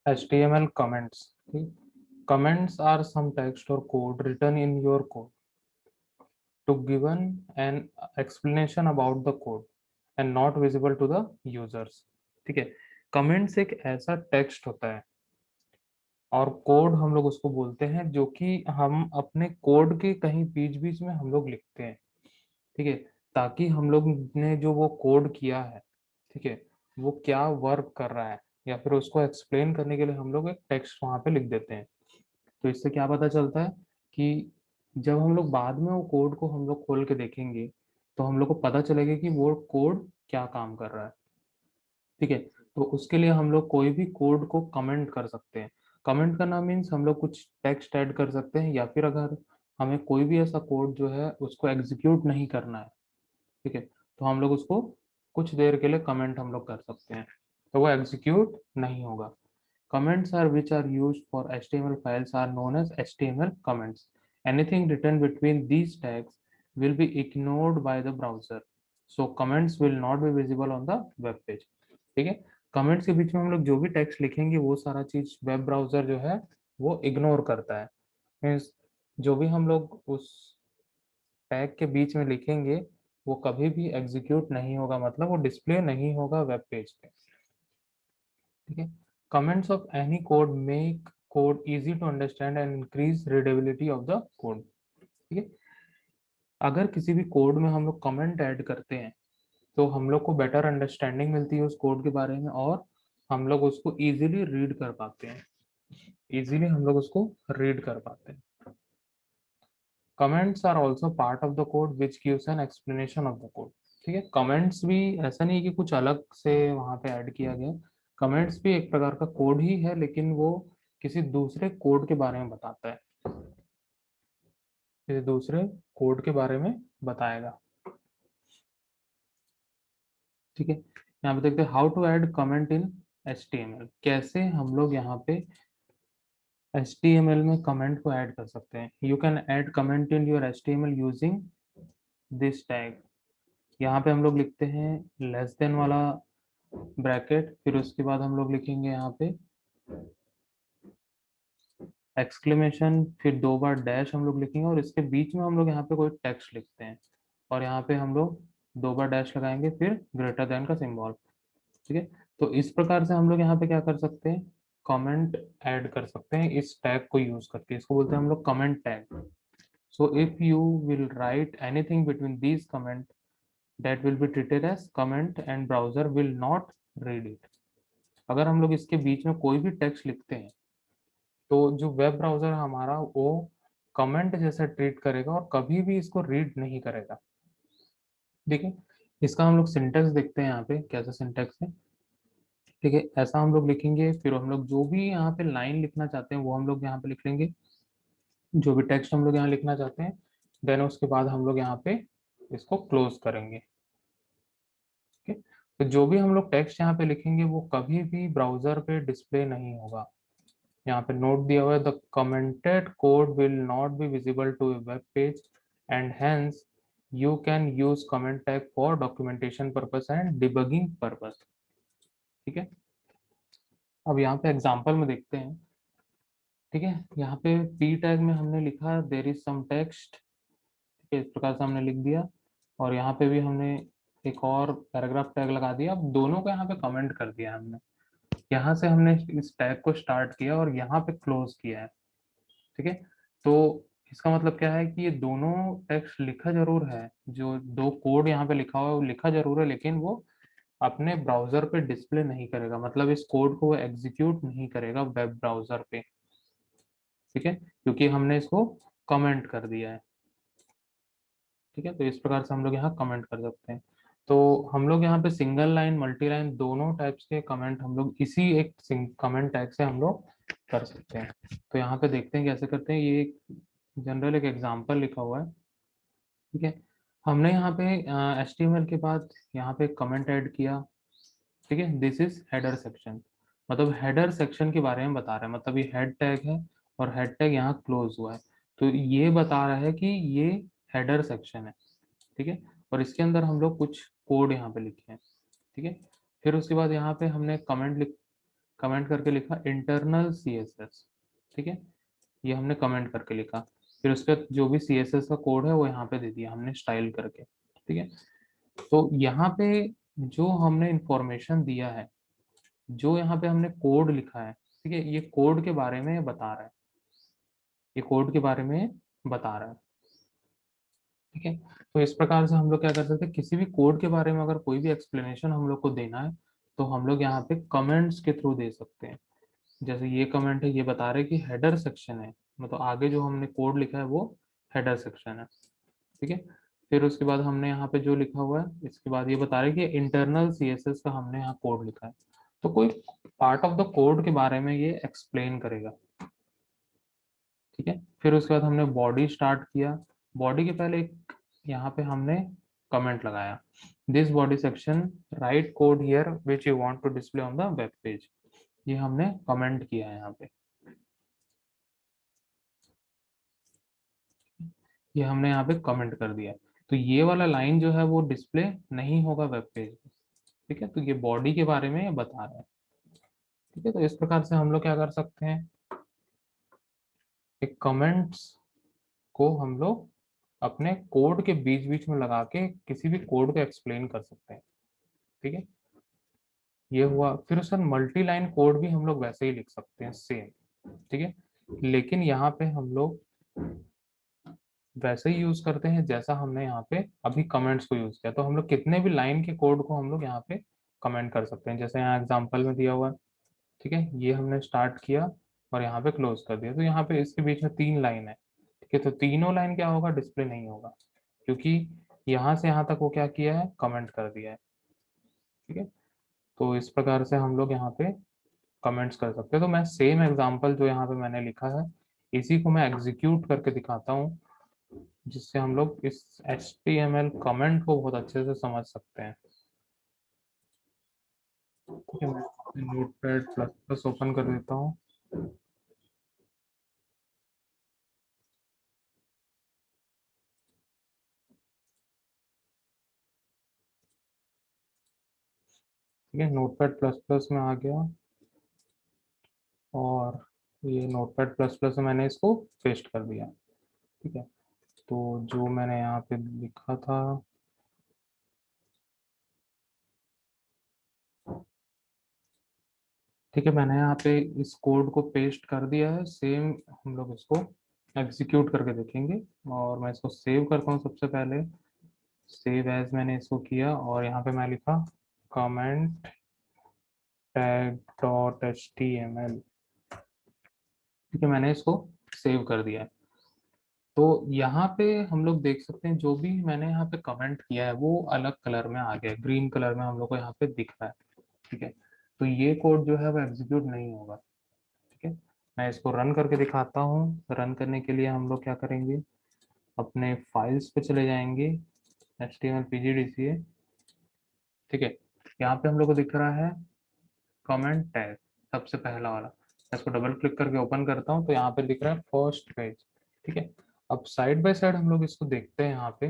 HTML comments. Comments are some text or code written in your code to given an explanation about the code and not visible to the users. ठीक है, comments एक ऐसा text होता है और code हम लोग उसको बोलते हैं जो कि हम अपने कोड के कहीं बीच बीच में हम लोग लिखते हैं। ठीक है, ताकि हम लोग ने जो वो कोड किया है, ठीक है, वो क्या वर्क कर रहा है या फिर उसको एक्सप्लेन करने के लिए हम लोग एक टेक्स्ट वहां पे लिख देते हैं। तो इससे क्या पता चलता है कि जब हम लोग बाद में वो कोड को हम लोग खोल के देखेंगे तो हम लोग को पता चलेगा कि वो कोड क्या काम कर रहा है। ठीक है, तो उसके लिए हम लोग कोई भी कोड को कमेंट कर सकते हैं। कमेंट करना मीन्स हम लोग कुछ टेक्स्ट ऐड कर सकते हैं या फिर अगर हमें कोई भी ऐसा कोड जो है उसको एग्जीक्यूट नहीं करना है, ठीक है, तो हम लोग उसको कुछ देर के लिए कमेंट हम लोग कर सकते हैं, तो वो एग्जीक्यूट नहीं होगा। Comments are which are used for HTML files are known as HTML comments. Anything written between these tags will be ignored by the browser. So comments will not be visible on the web page. ठीक है, comments के बीच में हम लोग जो भी text लिखेंगे वो सारा चीज वेब ब्राउजर जो है वो इग्नोर करता है। मीन्स जो भी हम लोग उस टैग के बीच में लिखेंगे वो कभी भी एग्जीक्यूट नहीं होगा, मतलब वो डिस्प्ले नहीं होगा वेब पेज पे। ठीक है, comments of any code make code easy to understand and increase readability of the code. ठीक है, अगर किसी भी कोड में हम लोग कमेंट ऐड करते हैं तो हम लोग को बेटर अंडरस्टैंडिंग मिलती है उस कोड के बारे में और हम लोग उसको इजीली रीड कर पाते हैं, इजीली हम लोग उसको रीड कर पाते हैं। Comments are also part of the code which gives an explanation of the code. ठीक है, कमेंट्स भी ऐसा नहीं कि कुछ अलग से वहां पे ऐड किया गया, कमेंट्स भी एक प्रकार का कोड ही है लेकिन वो किसी दूसरे कोड के बारे में बताता है, किसी दूसरे कोड के बारे में बताएगा। ठीक है, यहाँ पे देखते हैं how to add comment in HTML। कैसे हम लोग यहाँ पे HTML में कमेंट को ऐड कर सकते हैं। You can add comment in your HTML using this tag. यहाँ पे हम लोग लिखते हैं लेस देन वाला ब्रैकेट, फिर उसके बाद हम लोग लिखेंगे यहाँ पे एक्सक्लेमेशन, फिर 2 बार डैश हम लोग लिखेंगे और इसके बीच में हम लोग यहाँ पे कोई टेक्स्ट लिखते हैं और यहाँ पे हम लोग 2 बार डैश लगाएंगे फिर ग्रेटर देन का सिंबल। ठीक है, तो इस प्रकार से हम लोग यहाँ पे क्या कर सकते हैं, कमेंट ऐड कर सकते हैं इस टैग को यूज करके। इसको बोलते हैं हम लोग comment tag. So if you will write anything between these comment that will be treated as comment and browser will not read it। अगर हम लोग इसके बीच में कोई भी टेक्स्ट लिखते हैं तो जो वेब ब्राउजर हमारा वो कमेंट जैसा ट्रीट करेगा और कभी भी इसको रीड नहीं करेगा। ठीक है, इसका हम लोग सिंटेक्स देखते हैं यहाँ पे कैसा सिंटेक्स है। ठीक है, ऐसा हम लोग लिखेंगे, फिर हम लोग जो भी यहाँ पे लाइन लिखना चाहते हैं वो हम लोग यहाँ पे लिख लेंगे, जो भी टेक्स्ट हम लोग यहाँ लिखना चाहते हैं, देन उसके बाद हम लोग यहाँ पे इसको क्लोज करेंगे। ठीक है, तो जो भी हम लोग टेक्स्ट यहाँ पे लिखेंगे वो कभी भी ब्राउजर पे डिस्प्ले नहीं होगा। यहाँ पे नोट दिया हुआ है the commented code will not be visible to a web page and hence you can use comment tag for documentation purpose and debugging purpose. ठीक है, अब यहाँ पे एग्जांपल में देखते हैं। ठीक है, यहाँ पे पी टैग में हमने लिखा देर इज सम टेक्स्ट। ठीक है, इस प्रकार से हमने लिख दिया और यहाँ पे भी हमने एक और पैराग्राफ टैग लगा दिया। अब दोनों को यहाँ पे कमेंट कर दिया हमने, यहाँ से हमने इस टैग को स्टार्ट किया और यहाँ पे क्लोज किया है। ठीक है, तो इसका मतलब क्या है कि ये दोनों टेक्स्ट लिखा जरूर है, जो दो कोड यहाँ पे लिखा हुआ है वो लिखा जरूर है लेकिन वो अपने ब्राउजर पे डिस्प्ले नहीं करेगा, मतलब इस कोड को वो एग्जीक्यूट नहीं करेगा वेब ब्राउजर पे। ठीक है, क्योंकि हमने इसको कमेंट कर दिया है। ठीक है, तो इस प्रकार से हम लोग यहाँ कमेंट कर सकते हैं। तो हम लोग यहाँ पे सिंगल लाइन मल्टी लाइन दोनों टाइप्स के कमेंट हम लोग इसी एक कमेंट टैग से हम लोग कर सकते हैं। तो यहाँ पे देखते हैं कैसे करते हैं। ये एक जनरल एक एग्जांपल लिखा हुआ है। ठीक है, हमने यहाँ पे HTML के बाद यहाँ पे कमेंट ऐड किया। ठीक है, दिस इज हेडर सेक्शन, मतलब हेडर सेक्शन के बारे में बता रहा है, मतलब ये हेड टैग है और हेड टैग यहाँ क्लोज हुआ है तो ये बता रहा है कि ये हेडर सेक्शन है। ठीक है, और इसके अंदर हम लोग कुछ कोड यहाँ पे लिखे हैं। ठीक है, फिर उसके बाद यहाँ पे हमने कमेंट कमेंट करके लिखा इंटरनल CSS, ठीक है, ये हमने कमेंट करके लिखा। फिर उसके बाद जो भी CSS का कोड है वो यहाँ पे दे दिया हमने स्टाइल करके, ठीक है। तो यहाँ पे जो हमने इंफॉर्मेशन दिया है, जो यहाँ पे हमने कोड लिखा है, ठीक है, ये कोड के बारे में बता रहा है, ये कोड के बारे में बता रहा है, ठीक है। तो इस प्रकार से हम लोग क्या कर सकते हैं, किसी भी कोड के बारे में अगर कोई भी एक्सप्लेनेशन हम लोग को देना है तो हम लोग यहाँ पे कमेंट्स के थ्रू दे सकते हैं। जैसे ये कमेंट है, ये बता रहे हैं कि हेडर सेक्शन है, मतलब आगे जो हमने कोड लिखा है वो हेडर सेक्शन है, ठीक है। फिर उसके बाद हमने यहाँ पे जो लिखा हुआ है, इसके बाद ये बता रहे हैं कि इंटरनल CSS का हमने यहाँ कोड लिखा है, तो कोई पार्ट ऑफ द कोड के बारे में ये एक्सप्लेन करेगा, ठीक है। फिर उसके बाद हमने बॉडी स्टार्ट किया। बॉडी के पहले एक यहाँ पे हमने कमेंट लगाया, this body section write code here which you want to display on the web page, ये हमने कमेंट किया है यहाँ पे, ये हमने यहाँ पे कमेंट कर दिया। तो ये वाला लाइन जो है वो डिस्प्ले नहीं होगा वेब पेज पे, ठीक है। तो ये बॉडी के बारे में ये बता रहा है, ठीक है। तो इस प्रकार से हम लोग क्या कर सकते हैं, एक कमेंट्स को हम लोग अपने कोड के बीच बीच में लगा के किसी भी कोड को एक्सप्लेन कर सकते हैं, ठीक है। ये हुआ। फिर उसका मल्टी लाइन कोड भी हम लोग वैसे ही लिख सकते हैं सेम, ठीक है। लेकिन यहाँ पे हम लोग वैसे ही यूज करते हैं जैसा हमने यहाँ पे अभी कमेंट्स को यूज किया। तो हम लोग कितने भी लाइन के कोड को हम लोग यहाँ पे कमेंट कर सकते हैं, जैसे यहाँ एग्जांपल में दिया हुआ है, ठीक है। ये हमने स्टार्ट किया और यहाँ पे क्लोज कर दिया, तो यहाँ पे इसके बीच में 3 लाइन है, ठीक है। तो तीनों लाइन क्या होगा, डिस्प्ले नहीं होगा, क्योंकि यहाँ से यहाँ तक वो क्या किया है, कमेंट कर दिया है, ठीक है। तो इस प्रकार से हम लोग यहाँ पे कमेंट्स कर सकते हैं। तो मैं सेम एग्जांपल जो यहाँ पे मैंने लिखा है, इसी को मैं एग्जीक्यूट करके दिखाता हूँ, जिससे हम लोग इस HTML कमेंट को बहुत अच्छे से समझ सकते हैं, ठीक है। मैं नोटपैड प्लस प्लस ओपन कर देता हूँ। ठीक है, नोटपैड प्लस प्लस में आ गया, और ये नोटपैड प्लस प्लस में मैंने इसको पेस्ट कर दिया, ठीक है। तो जो मैंने यहाँ पे लिखा था, ठीक है, मैंने यहाँ पे इस कोड को पेस्ट कर दिया है। सेम हम लोग इसको एग्जीक्यूट करके देखेंगे, और मैं इसको सेव करता हूँ। सबसे पहले सेव एज मैंने इसको किया, और यहाँ पे मैं लिखा कमेंट टैग डॉट HTML, ठीक है, मैंने इसको सेव कर दिया है। तो यहाँ पे हम लोग देख सकते हैं जो भी मैंने यहाँ पे कमेंट किया है वो अलग कलर में आ गया, ग्रीन कलर में हम लोग को यहाँ पे दिख रहा है, ठीक है। तो ये कोड जो है वो एग्जीक्यूट नहीं होगा, ठीक है। मैं इसको रन करके दिखाता हूँ। रन करने के लिए हम लोग क्या करेंगे, अपने फाइल्स पे चले जाएंगे, HTML PGDCA, ठीक है। यहाँ पे हम लोग को दिख रहा है कमेंट टैग, सबसे पहला वाला। मैं इसको डबल क्लिक करके ओपन करता हूँ, तो यहाँ पे दिख रहा है फर्स्ट पेज, ठीक है। अब साइड बाय साइड हम लोग इसको देखते हैं यहाँ पे,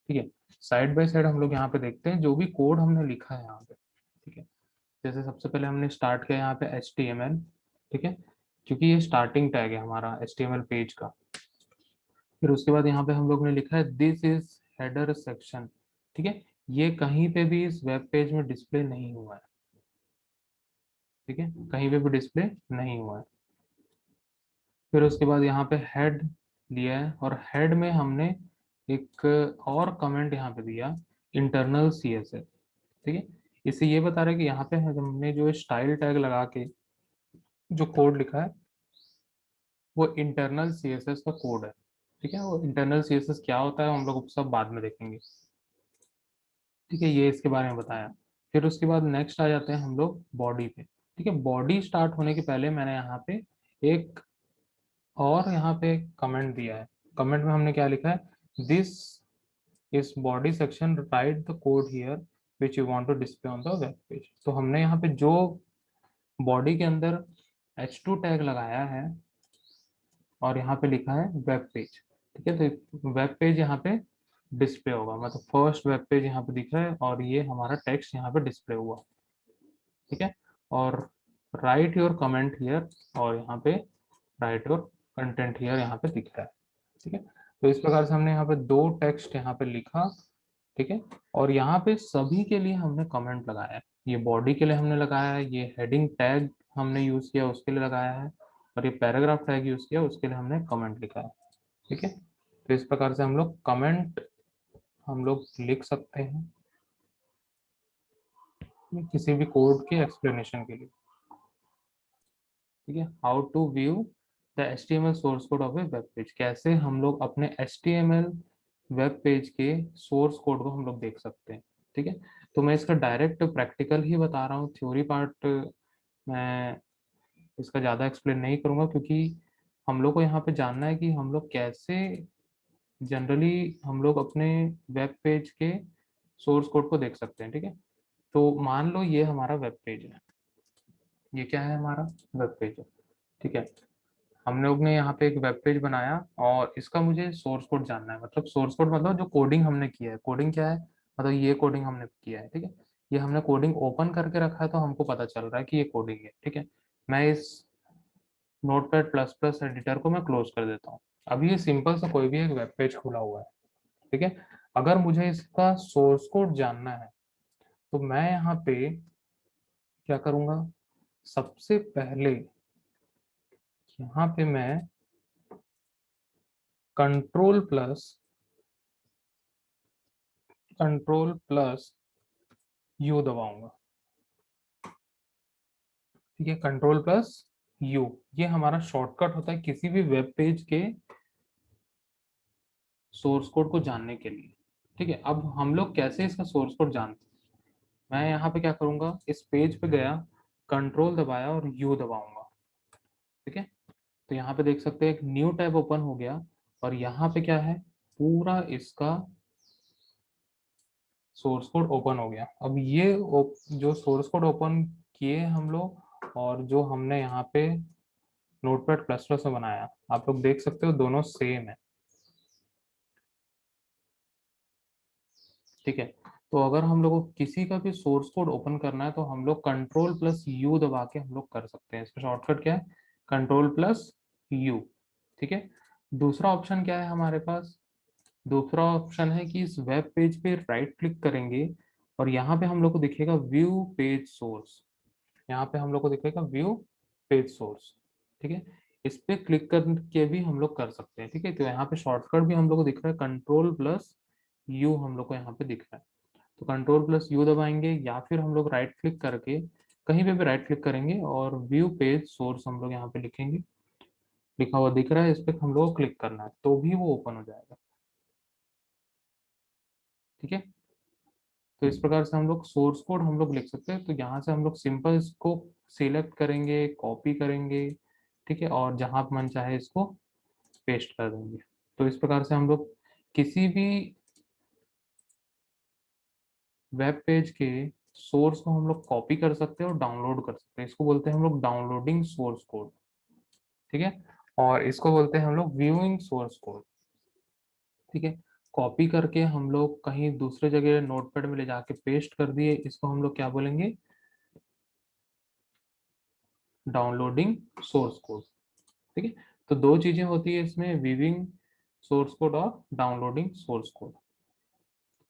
ठीक है। साइड बाय साइड हम लोग यहाँ पे देखते हैं जो भी कोड हमने लिखा है यहाँ पे, ठीक है। जैसे सबसे पहले हमने स्टार्ट किया यहाँ पे HTML, ठीक है, क्योंकि ये स्टार्टिंग टैग है हमारा HTML पेज का। फिर उसके बाद यहाँ पे हम लोग ने लिखा है दिस इज हेडर सेक्शन, ठीक है। ये कहीं पे भी इस वेब पेज में डिस्प्ले नहीं हुआ है, ठीक है, कहीं पे भी डिस्प्ले नहीं हुआ है। फिर उसके बाद यहाँ पे हेड लिया है, और हेड में हमने एक और कमेंट यहाँ पे दिया, इंटरनल CSS, ठीक है। इससे ये बता रहा है कि यहाँ पे हमने जो स्टाइल टैग लगा के जो कोड लिखा है वो इंटरनल CSS का कोड है, ठीक है। वो इंटरनल CSS क्या होता है हम लोग सब बाद में देखेंगे, ठीक है। ये इसके बारे में बताया। फिर उसके बाद नेक्स्ट आ जाते हैं हम लोग बॉडी पे, ठीक है। बॉडी स्टार्ट होने के पहले मैंने यहाँ पे एक और यहाँ पे कमेंट दिया है। कमेंट में हमने क्या लिखा है, दिस इस body section write the code here which you want to display on the web page. तो हमने यहाँ पे जो बॉडी के अंदर H2 टैग लगाया है, और यहाँ पे लिखा है वेब पेज, ठीक है। तो वेब पेज यहाँ पे डिस्प्ले होगा, मतलब फर्स्ट वेब पेज यहाँ पे दिख रहा है, और ये हमारा टेक्स्ट यहाँ पे डिस्प्ले हुआ, ठीक है, और राइट योर कमेंट हियर, और यहाँ पे राइट योर कंटेंट हियर यहाँ पे दिख रहा है। ठीक है, तो इस प्रकार से हमने यहाँ पे दो टेक्स्ट यहाँ पे लिखा। ठीक है, और यहाँ पे सभी के लिए हमने कमेंट लगाया है। ये बॉडी के लिए हमने लगाया है, ये हेडिंग टैग हमने यूज किया उसके लिए लगाया है, और ये पैराग्राफ टैग यूज किया उसके लिए हमने कमेंट लिखा है। ठीक है, तो इस प्रकार से हम लोग कमेंट हम लोग लिख सकते हैं किसी भी कोड के एक्सप्लेनेशन के लिए। ठीक है, how to view the HTML source code of a web page, कैसे हम लोग अपने HTML वेब पेज के सोर्स कोड को हम लोग देख सकते हैं। ठीक है, तो मैं इसका डायरेक्ट प्रैक्टिकल ही बता रहा हूँ, थ्योरी पार्ट मैं इसका ज़्यादा एक्सप्लेन नहीं करूँगा, क्योंकि हम लोग को यहाँ पे जानना है कि हम लोग कैसे जनरली हम लोग अपने वेब पेज के सोर्स कोड को देख सकते हैं। ठीक है, तो मान लो ये हमारा वेब पेज है, ये क्या है, हमारा वेब पेज है। ठीक है, हम लोग ने यहाँ पे एक वेब पेज बनाया और इसका मुझे सोर्स कोड जानना है, मतलब सोर्स कोड मतलब जो कोडिंग हमने किया है। कोडिंग क्या है, मतलब ये कोडिंग हमने किया है। ठीक है, ये हमने कोडिंग ओपन करके रखा है तो हमको पता चल रहा है कि ये कोडिंग है। ठीक है, मैं इस नोटपैड प्लस प्लस एडिटर को मैं क्लोज कर देता हूँ। अभी ये सिंपल सा कोई भी एक वेब पेज खुला हुआ है। ठीक है, अगर मुझे इसका सोर्स कोड जानना है तो मैं यहाँ पे क्या करूंगा, सबसे पहले यहाँ पे मैं कंट्रोल प्लस यू दबाऊंगा। ठीक है, कंट्रोल प्लस यू, ये हमारा शॉर्टकट होता है किसी भी वेब पेज के सोर्स कोड को जानने के लिए। ठीक है, अब हम लोग कैसे इसका सोर्स कोड जानते हैं, मैं यहाँ पे क्या करूंगा, इस पेज पे गया, कंट्रोल दबाया और यू दबाऊंगा। ठीक है, तो यहाँ पे देख सकते हैं एक न्यू टैब ओपन हो गया, और यहाँ पे क्या है, पूरा इसका सोर्स कोड ओपन हो गया। अब ये जो सोर्स कोड ओपन किए हम लोग, और जो हमने यहाँ पे नोटपैड प्लस प्लस में बनाया, आप लोग देख सकते हो दोनों सेम है। ठीक है, तो अगर हम लोग को किसी का भी सोर्स कोड ओपन करना है तो हम लोग कंट्रोल प्लस यू दबा के हम लोग कर सकते हैं। इसका शॉर्टकट क्या है, कंट्रोल प्लस यू। ठीक है, दूसरा ऑप्शन क्या है हमारे पास, दूसरा ऑप्शन है कि इस वेब पेज पे राइट क्लिक करेंगे और यहाँ पे हम लोग को दिखेगा व्यू पेज सोर्स, यहाँ पे हम लोग को दिखेगा व्यू पेज सोर्स। ठीक है, इस पे क्लिक करके भी हम लोग कर सकते हैं। ठीक है, तो यहाँ पे शॉर्टकट भी हम लोग को दिख रहा है, कंट्रोल प्लस यू हम लोग को यहाँ पे दिख रहा है। तो कंट्रोल प्लस यू दबाएंगे या फिर हम लोग राइट क्लिक करके कहीं पे भी राइट क्लिक करेंगे और व्यू पेज सोर्स हम लोग यहाँ पे लिखेंगे, लिखा हुआ दिख रहा है, इस पे हम लोग को क्लिक करना है तो भी वो ओपन हो जाएगा। ठीक है, तो इस प्रकार से हम लोग सोर्स कोड हम लोग लिख सकते हैं। तो यहाँ से हम लोग सिंपल इसको सिलेक्ट करेंगे, कॉपी करेंगे, ठीक है, और जहां मन चाहे इसको पेस्ट कर देंगे। तो इस प्रकार से हम लोग किसी भी वेब पेज के सोर्स को हम लोग कॉपी कर सकते हैं और डाउनलोड कर सकते हैं। इसको बोलते हैं हम लोग डाउनलोडिंग सोर्स कोड। ठीक है, और इसको बोलते हैं हम लोग व्यूइंग सोर्स कोड। ठीक है, कॉपी करके हम लोग कहीं दूसरे जगह नोटपैड में ले जाके पेस्ट कर दिए, इसको हम लोग क्या बोलेंगे, डाउनलोडिंग सोर्स कोड। ठीक है, तो दो चीजें होती है इसमें, व्यूइंग सोर्स कोड और डाउनलोडिंग सोर्स कोड,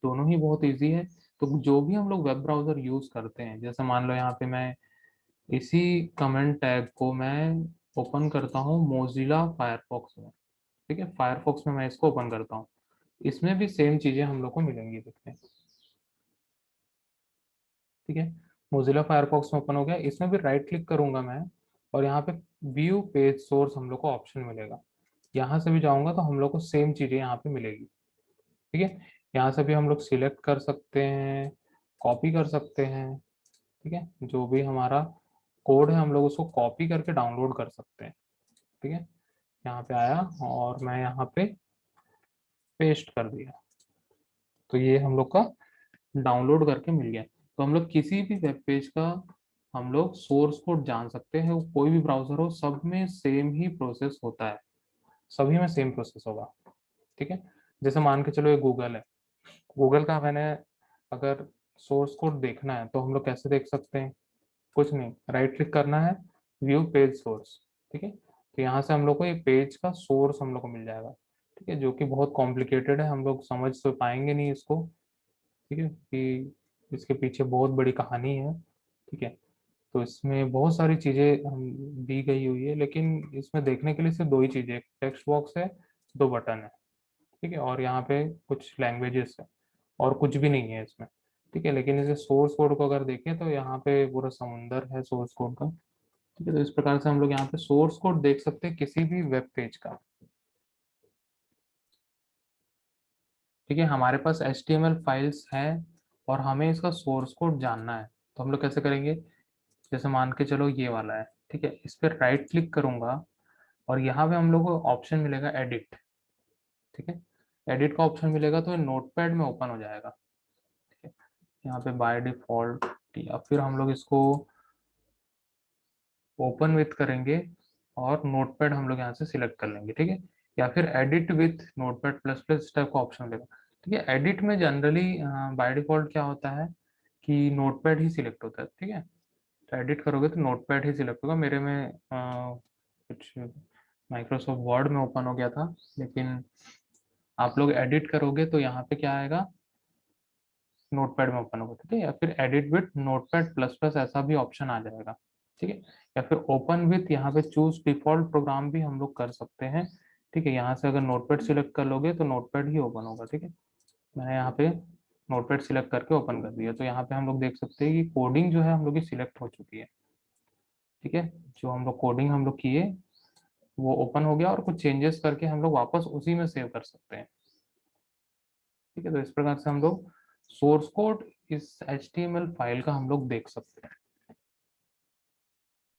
दोनों ही बहुत इजी है। तो जो भी हम लोग वेब ब्राउजर यूज करते हैं, जैसे मान लो यहाँ पे मैं इसी कमेंट टैग को मैं ओपन करता हूँ मोजिला फायरफॉक्स में। ठीक है, फायरफॉक्स में मैं इसको ओपन करता हूँ, इसमें भी सेम चीजें हम लोग को मिलेंगी देखने। ठीक है, मोजिला फायरफॉक्स में ओपन हो गया, इसमें भी राइट क्लिक करूंगा मैं और यहाँ पे व्यू पेज सोर्स हम लोग को ऑप्शन मिलेगा, यहाँ से भी जाऊंगा तो हम लोग को सेम चीजें यहाँ पे मिलेगी। ठीक है, यहाँ से भी हम लोग सिलेक्ट कर सकते हैं, कॉपी कर सकते हैं। ठीक है, जो भी हमारा कोड है हम लोग उसको कॉपी करके डाउनलोड कर सकते हैं। ठीक है, यहाँ पे आया और मैं यहाँ पे पेस्ट कर दिया, तो ये हम लोग का डाउनलोड करके मिल गया। तो हम लोग किसी भी वेब पेज का हम लोग सोर्स कोड जान सकते हैं, वो कोई भी ब्राउजर हो, सब में सेम ही प्रोसेस होता है, सभी में सेम प्रोसेस होगा। ठीक है, जैसे मान के चलो ये गूगल है, गूगल का मैंने अगर सोर्स कोड देखना है तो हम लोग कैसे देख सकते हैं, कुछ नहीं, राइट क्लिक करना है, व्यू पेज सोर्स। ठीक है, तो यहाँ से हम लोग को ये पेज का सोर्स हम लोग को मिल जाएगा। ठीक है, जो कि बहुत कॉम्प्लिकेटेड है, हम लोग समझ तो पाएंगे नहीं इसको। ठीक है, कि इसके पीछे बहुत बड़ी कहानी है। ठीक है, तो इसमें बहुत सारी चीजें हम दी गई हुई है, लेकिन इसमें देखने के लिए सिर्फ दो ही चीजें, एक टेक्स्ट बॉक्स है, दो बटन है। ठीक है, और यहाँ पे कुछ लैंग्वेजेस है, और कुछ भी नहीं है इसमें। ठीक है, लेकिन इसे सोर्स कोड को अगर देखें तो यहाँ पे पूरा समुंदर है सोर्स कोड का। ठीक है, तो इस प्रकार से हम लोग यहाँ पे सोर्स कोड देख सकते हैं किसी भी वेब पेज का। ठीक है, हमारे पास HTML फाइल्स हैं और हमें इसका सोर्स कोड जानना है, तो हम लोग कैसे करेंगे? जैसे मान के चलो ये वाला है। ठीक है, इस पर राइट क्लिक करूंगा और यहाँ पे हम लोग को ऑप्शन मिलेगा एडिट। ठीक है, एडिट का ऑप्शन मिलेगा तो नोटपैड में ओपन हो जाएगा। ठीक है, यहाँ पे बाय डिफॉल्ट, या फिर हम लोग इसको ओपन विथ करेंगे और नोटपैड हम लोग यहाँ से सिलेक्ट कर लेंगे। ठीक है, या फिर edit with notepad plus plus इस टाइप का ऑप्शन मिलेगा। ठीक है, एडिट में जनरली बाय डिफॉल्ट क्या होता है कि नोटपैड ही सिलेक्ट होता है। ठीक है, तो एडिट करोगे तो नोटपैड ही सिलेक्ट होगा। मेरे में कुछ माइक्रोसॉफ्ट वर्ड में ओपन हो गया था, लेकिन आप लोग एडिट करोगे तो यहाँ पे क्या आएगा, नोटपैड में ओपन होगा। ठीक है, या फिर edit with notepad plus plus ऐसा भी ऑप्शन आ जाएगा। ठीक है, या फिर ओपन विथ यहाँ पे चूज डिफॉल्ट प्रोग्राम भी हम लोग कर सकते हैं। ठीक है, यहाँ से अगर नोटपैड सिलेक्ट कर लोगे तो नोटपैड ही ओपन होगा। ठीक है, मैंने यहाँ पे नोटपैड सिलेक्ट करके ओपन कर दिया, तो यहाँ पे हम लोग देख सकते हैं कि कोडिंग जो है हम लोग की सिलेक्ट हो चुकी है। ठीक है, जो हम लोग कोडिंग हम लोग किए वो ओपन हो गया, और कुछ चेंजेस करके हम लोग वापस उसी में सेव कर सकते हैं। ठीक है, तो इस प्रकार से हम लोग सोर्स कोड इस HTML फाइल का हम लोग देख सकते हैं।